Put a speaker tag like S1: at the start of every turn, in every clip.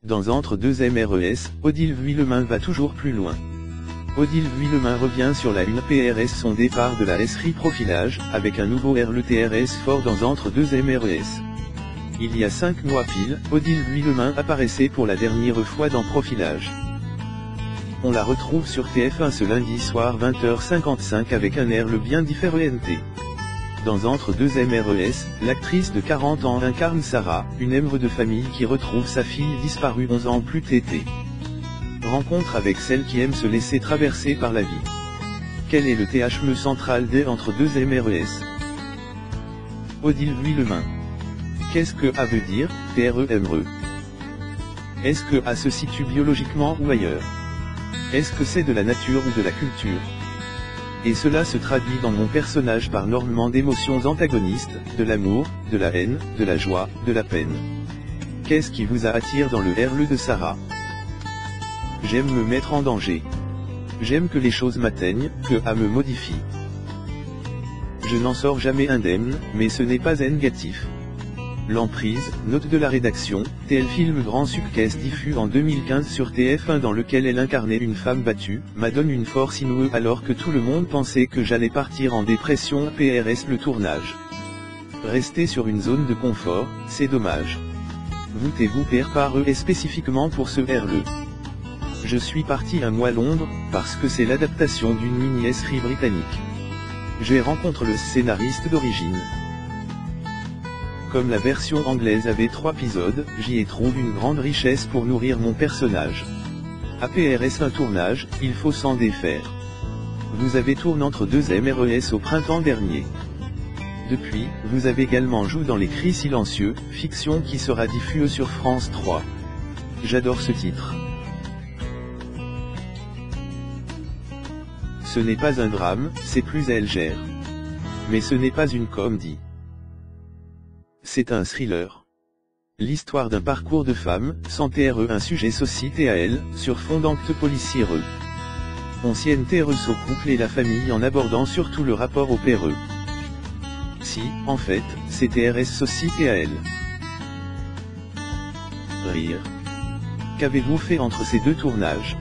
S1: Dans Entre deux MRES, Odile Vuillemin va toujours plus loin. Odile Vuillemin revient sur la une PRS son départ de la SRI Profilage, avec un nouveau RLTRS fort dans Entre deux MRES. Il y a 5 mois pile, Odile Vuillemin apparaissait pour la dernière fois dans Profilage. On la retrouve sur TF1 ce lundi soir 20h55 avec un RL bien différent. Dans Entre deux MRES, l'actrice de 40 ans incarne Sarah, une mère de famille qui retrouve sa fille disparue 11 ans plus tôt. Rencontre avec celle qui aime se laisser traverser par la vie. Quel est le thème central des Entre deux MRES? Odile Vuillemin. Qu'est-ce que A veut dire, TREMRE? Est-ce que A se situe biologiquement ou ailleurs? Est-ce que c'est de la nature ou de la culture? Et cela se traduit dans mon personnage par énormément d'émotions antagonistes, de l'amour, de la haine, de la joie, de la peine. Qu'est-ce qui vous attire dans le RL de Sarah? J'aime me mettre en danger. J'aime que les choses m'atteignent, que A me modifie. Je n'en sors jamais indemne, mais ce n'est pas négatif. L'emprise, note de la rédaction, tel film grand succès diffus en 2015 sur TF1 dans lequel elle incarnait une femme battue, m'a donné une force inouïe alors que tout le monde pensait que j'allais partir en dépression PRS le tournage. Rester sur une zone de confort, c'est dommage. Vous par eux et spécifiquement pour ce RL. Je suis parti un mois à Londres, parce que c'est l'adaptation d'une mini-série britannique. J'ai rencontré le scénariste d'origine. Comme la version anglaise avait 3 épisodes, j'y ai trouvé une grande richesse pour nourrir mon personnage. À PRS un tournage, il faut s'en défaire. Vous avez tourné Entre deux MRES au printemps dernier. Depuis, vous avez également joué dans Les Cris Silencieux, fiction qui sera diffusée sur France 3. J'adore ce titre. Ce n'est pas un drame, c'est plus légère. Mais ce n'est pas une comédie. C'est un thriller. L'histoire d'un parcours de femme, sans TRE un sujet sociétal, sur fond d'enquête policière. Ancienne TRE au couple et la famille en abordant surtout le rapport au PRE. Si, en fait, c'est TRS sociétal. Rire. Qu'avez-vous fait entre ces deux tournages?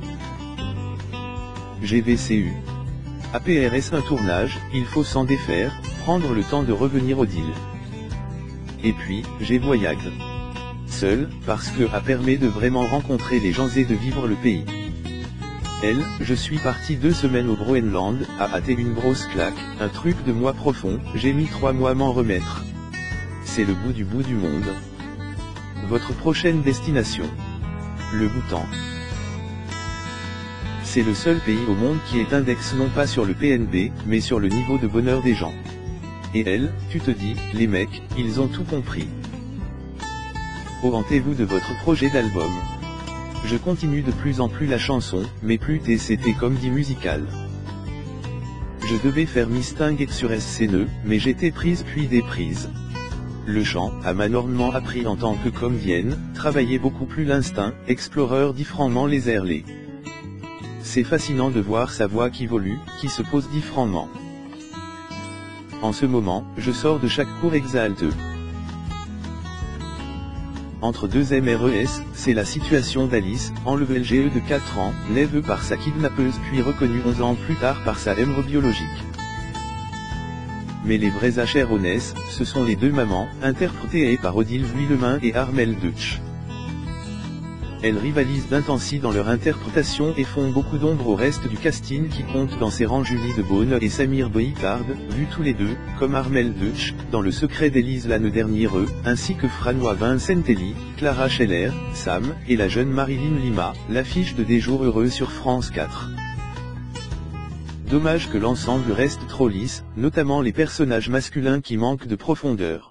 S1: GVCU. À PRS un tournage, il faut s'en défaire, prendre le temps de revenir au deal. Et puis, j'ai voyagé seul, parce que A permet de vraiment rencontrer les gens et de vivre le pays. Je suis parti 2 semaines au Groenland, A été une grosse claque, un truc de moi profond, j'ai mis 3 mois à m'en remettre. C'est le bout du monde. Votre prochaine destination? Le Bhoutan. C'est le seul pays au monde qui est index non pas sur le PNB, mais sur le niveau de bonheur des gens. Et tu te dis, les mecs, ils ont tout compris. Hantez-vous de votre projet d'album. Je continue de plus en plus la chanson, mais plus c'était comédie musicale. Je devais faire Mistingue sur SCNE, mais j'étais prise puis déprise. Le chant, m'a énormément appris en tant que comédienne, travailler beaucoup plus l'instinct, explorer différemment les RL. C'est fascinant de voir sa voix qui évolue, qui se pose différemment. En ce moment, je sors de chaque cours exalteux. Entre deux MRES, c'est la situation d'Alice, enlevée LGE de 4 ans, née par sa kidnappeuse puis reconnue 11 ans plus tard par sa mère biologique. Mais les vrais HRONES, ce sont les deux mamans, interprétées par Odile Vuillemin et Armelle Deutsch. Elles rivalisent d'intensi dans leur interprétation et font beaucoup d'ombre au reste du casting qui compte dans ses rangs Julie Debaune et Samir Boitard, vus tous les deux, comme Armelle Deutsch, dans Le Secret d'Élise l'année dernière, ainsi que Franois Vincentelli, Clara Scheller, Sam, et la jeune Marilyn Lima, l'affiche de Des Jours Heureux sur France 4. Dommage que l'ensemble reste trop lisse, notamment les personnages masculins qui manquent de profondeur.